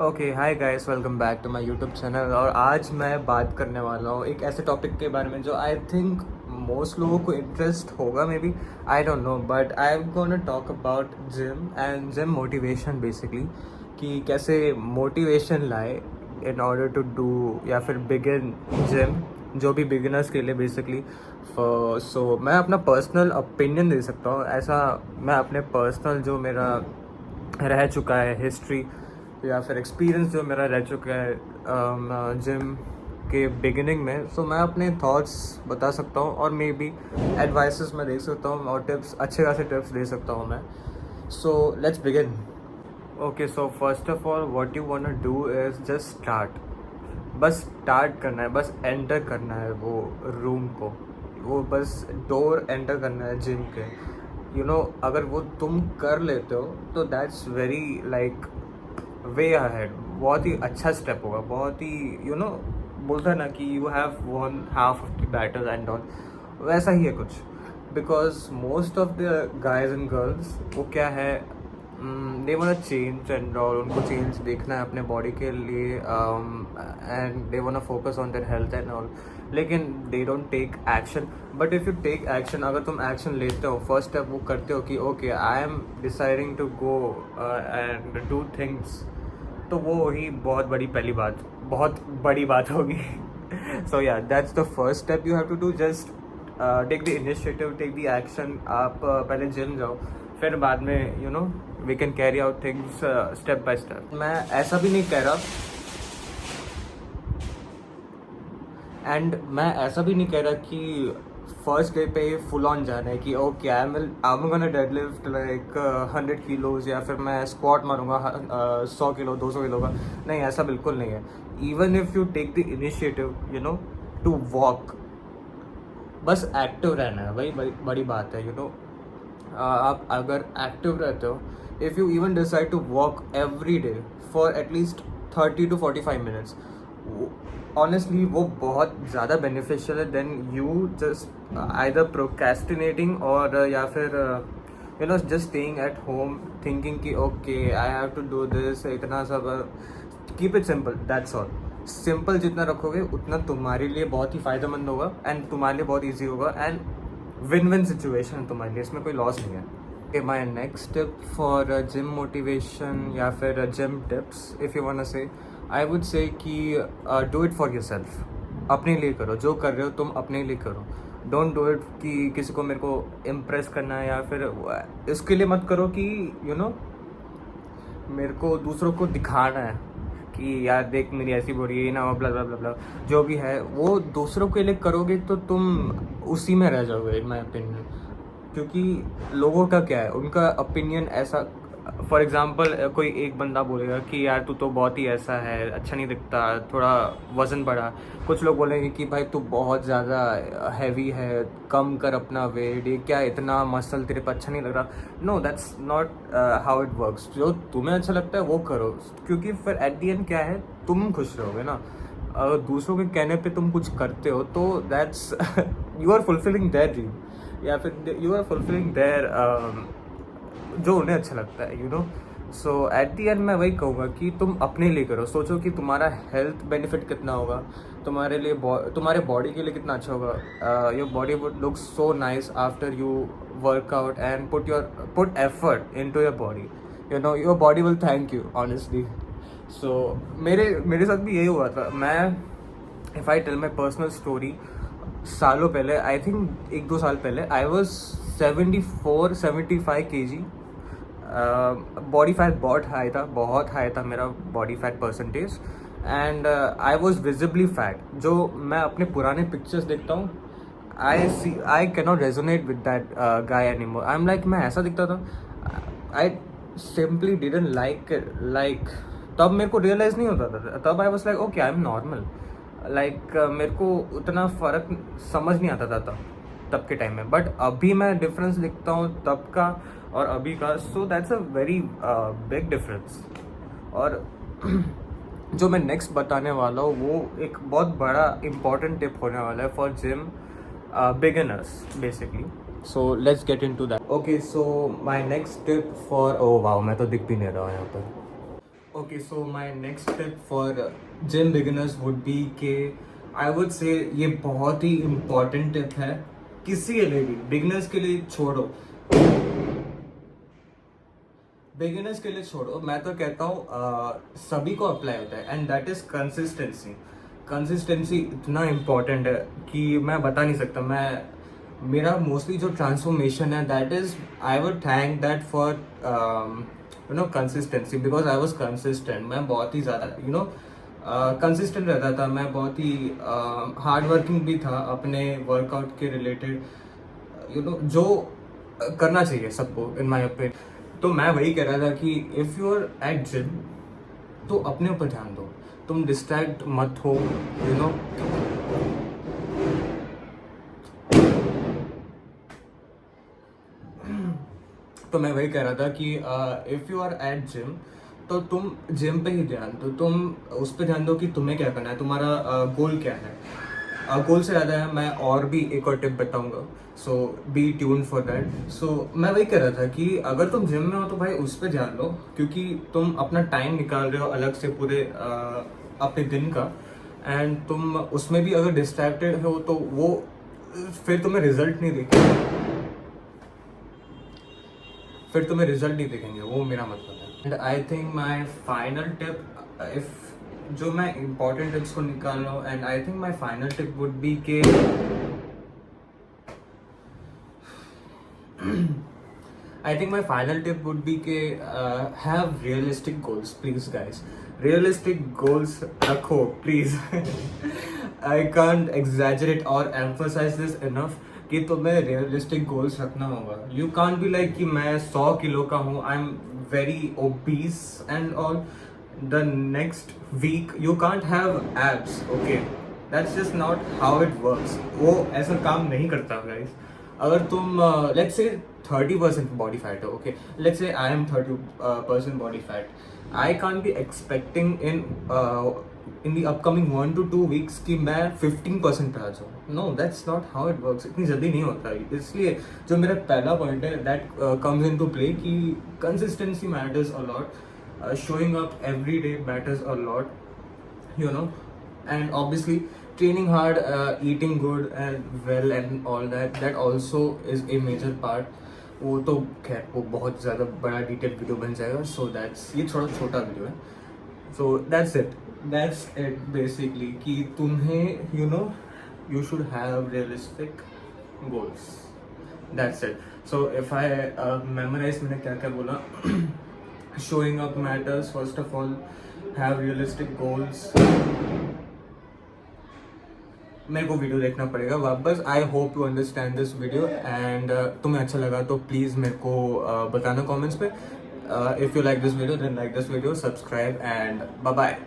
Okay hi guys, welcome back to my YouTube channel. और आज मैं बात करने वाला हूँ एक ऐसे टॉपिक के बारे में जो आई थिंक मोस्ट लोगों को इंटरेस्ट होगा, may be, I don't know, but I am gonna talk about gym and gym motivation basically, कि कैसे मोटिवेशन लाए इन ऑर्डर टू डू या फिर बिगिन जिम, जो भी बिगिनर्स के लिए बेसिकली। सो मैं अपना पर्सनल ओपिनियन दे सकता हूँ, ऐसा मैं अपने पर्सनल जो मेरा रह चुका है हिस्ट्री या फिर एक्सपीरियंस जो मेरा रह चुका है जिम के बिगिनिंग में, सो मैं अपने थॉट्स बता सकता हूँ और मे बी एडवाइसेस मैं दे सकता हूँ और टिप्स, अच्छे खासे टिप्स दे सकता हूँ मैं। So let's begin. Okay, so first of all what you want to do is just start. बस स्टार्ट करना है, बस एंटर करना है वो रूम को, वो बस डोर एंटर करना है जिम के। अगर वो तुम कर लेते हो तो that's very like way ahead, बहुत ही अच्छा स्टेप होगा, बहुत ही बोलता है ना कि you have won half of the battle and all, वैसा ही है कुछ। Because most of the guys and girls वो क्या है, they want change and all, उनको चेंज देखना है अपने बॉडी के लिए and they want focus on their health and all, लेकिन they don't take action. But if you take action, अगर तुम एक्शन लेते हो, फर्स्ट स्टेप वो करते हो कि okay I am deciding to go and do things, तो वो ही बहुत बड़ी पहली बात, बहुत बड़ी बात होगी। सो या that's the first step you have to do, just take the initiative, take the action. आप पहले जिम जाओ, फिर बाद में we can carry out things step by step. मैं ऐसा भी नहीं कह रहा, एंड मैं ऐसा भी नहीं कह रहा कि फर्स्ट डे पे फुल ऑन जाना है कि okay I am gonna deadlift like 100 kilos या फिर मैं स्क्वाट मारूंगा 100 किलो 200 किलो का। नहीं, ऐसा बिल्कुल नहीं है। Even if you take the initiative to walk, बस एक्टिव रहना है, वही बड़ी बात है। आप अगर एक्टिव रहते हो, if you even decide to walk every day for at least 30 to 45 minutes, honestly वो बहुत ज़्यादा बेनिफिशियल है than you just either procrastinating और या फिर just staying at home thinking कि okay I have to do this, इतना सब। Keep it simple, that's all. Simple जितना रखोगे उतना तुम्हारे लिए बहुत ही फ़ायदेमंद होगा एंड तुम्हारे लिए बहुत ईजी होगा एंड विन विन सिचुएशन है तुम्हारे लिए, इसमें कोई लॉस नहीं है। My next tip for gym motivation या फिर gym tips, if you want say, I would say कि do it for yourself. अपने लिए करो, जो कर रहे हो तुम अपने लिए करो। डोंट डू इट कि किसी को, मेरे को इम्प्रेस करना है, या फिर इसके लिए मत करो कि मेरे को दूसरों को दिखाना है कि यार देख मेरी ऐसी बॉडी है ना, ब्ला ब्ला ब्ला ब्ला, जो भी है वो दूसरों के लिए करोगे तो तुम उसी में रह जाओगे इन माई ओपिनियन। क्योंकि लोगों का क्या है, उनका ओपिनियन ऐसा, फॉर एग्जांपल कोई एक बंदा बोलेगा कि यार तू तो बहुत ही ऐसा है, अच्छा नहीं दिखता, थोड़ा वज़न बढ़ा। कुछ लोग बोलेंगे कि भाई तू बहुत ज़्यादा हैवी है, कम कर अपना वेट, ये क्या इतना मसल तेरे पे अच्छा नहीं लग रहा। No, that's not how it works. जो तुम्हें अच्छा लगता है वो करो, क्योंकि फिर एट दी एंड क्या है, तुम खुश रहोगे ना। अगर दूसरों के कहने पे तुम कुछ करते हो तो that's you are fulfilling their dream, या फिर यू आर फुलफिलिंग देयर जो उन्हें अच्छा लगता है। सो एट दी एंड मैं वही कहूँगा कि तुम अपने लिए करो। सोचो कि तुम्हारा हेल्थ बेनिफिट कितना होगा, तुम्हारे लिए, तुम्हारे बॉडी के लिए कितना अच्छा होगा। Your body would look so nice after you workout and put effort into your body. Your body will thank you honestly. So मेरे साथ भी यही हुआ था। मैं, if I tell my personal story, सालों पहले, आई थिंक 1-2 साल पहले, I was 74-75 kg। Body fat बहुत हाई था मेरा body fat percentage, and I was visibly fat. जो मैं अपने पुराने पिक्चर्स देखता हूँ, I can not resonate with that guy any more. I am like, मैं ऐसा दिखता था। आई सिंपली डिडंट लाइक तब मेरे को रियलाइज़ नहीं होता था, तब I was like okay I M normal, like मेरे को उतना फ़र्क समझ नहीं आता था तब के टाइम में। बट अभी मैं डिफरेंस दिखता हूँ तब का और अभी का, so that's a very big difference. और जो मैं नेक्स्ट बताने वाला हूँ वो एक बहुत बड़ा इम्पॉर्टेंट टिप होने वाला है for gym beginners basically. So let's get into that. Okay, so my next tip for, oh wow, मैं तो दिख भी नहीं रहा हूँ यहाँ पर। Okay, so my next tip for gym beginners would be कि I would say ये बहुत ही important tip है किसी के लिए भी, beginners के लिए छोड़ो, बिगिनर्स के लिए छोड़ो, मैं तो कहता हूँ सभी को अप्लाई होता है, and that is consistency. Consistency इतना इम्पोर्टेंट है कि मैं बता नहीं सकता। मैं मेरा मोस्टली जो ट्रांसफॉर्मेशन है that is I would thank that for you know consistency, because I was consistent. मैं बहुत ही ज़्यादा यू नो कंसिस्टेंट रहता था, मैं बहुत ही हार्ड वर्किंग भी था अपने वर्कआउट के रिलेटेड, यू नो जो करना चाहिए सबको इन माई ओपिनियन। तो मैं वही कह रहा था कि if you are at gym तो अपने ऊपर ध्यान दो, तुम डिस्ट्रैक्ट मत हो, यू नो। तो मैं वही कह रहा था कि if you are at gym तो तुम जिम पे ही ध्यान दो, तुम उस पर ध्यान दो कि तुम्हें क्या करना है, तुम्हारा गोल क्या है। गोल से ज़्यादा है, मैं और भी एक और टिप बताऊंगा, सो बी ट्यून फॉर दैट। सो मैं वही कह रहा था कि अगर तुम जिम में हो तो भाई उस पर ध्यान दो, क्योंकि तुम अपना टाइम निकाल रहे हो अलग से पूरे अपने दिन का, एंड तुम उसमें भी अगर डिस्ट्रैक्टेड हो तो वो फिर तुम्हें रिजल्ट नहीं दिखेगा, फिर तुम्हें रिजल्ट नहीं दिखेंगे, वो मेरा मतलब है। And I think my final tip, if जो मैं इम्पोर्टेंट टिप्स को निकाल रहा हूँ, and I think my final tip would be के I think my final tip would be के have realistic goals, please guys. Realistic goals रखो, please. I can't exaggerate or emphasize this enough कि तुम्हें realistic goals रखना होगा. You can't be like कि मैं 100 kilo का हूँ, I'm very obese and all. The next week you can't have abs, okay? That's just not how it works. वो ऐसा काम नहीं करता guys. अगर तुम लेट्स से 30% बॉडी फैट है, okay, let's say I am 30% body fat, I can't be expecting in the upcoming 1 to 2 weeks कि मैं 15% पे आ जाऊँ। No, that's not how it works, इतनी जल्दी नहीं होता है। इसलिए जो मेरा पहला पॉइंट है that comes into play कि consistency matters a lot, showing up every day matters a lot, you know, and obviously training hard, eating good and well and all that also is a major part. वो तो खैर वो बहुत ज़्यादा बड़ा detail video बन जाएगा, so that's, ये थोड़ा छोटा वीडियो है, सो दैट्स इट बेसिकली कि तुम्हें you know you should have realistic goals, that's it. So if I memorise, मैंने क्या क्या बोला, showing up matters first of all, have realistic goals। मेरे को वीडियो देखना पड़ेगा वापस। I hope you understand this video, and तुम्हें अच्छा लगा तो प्लीज़ मेरे को बताना कमेंट्स पे। If you like this video then like this video, subscribe and bye bye.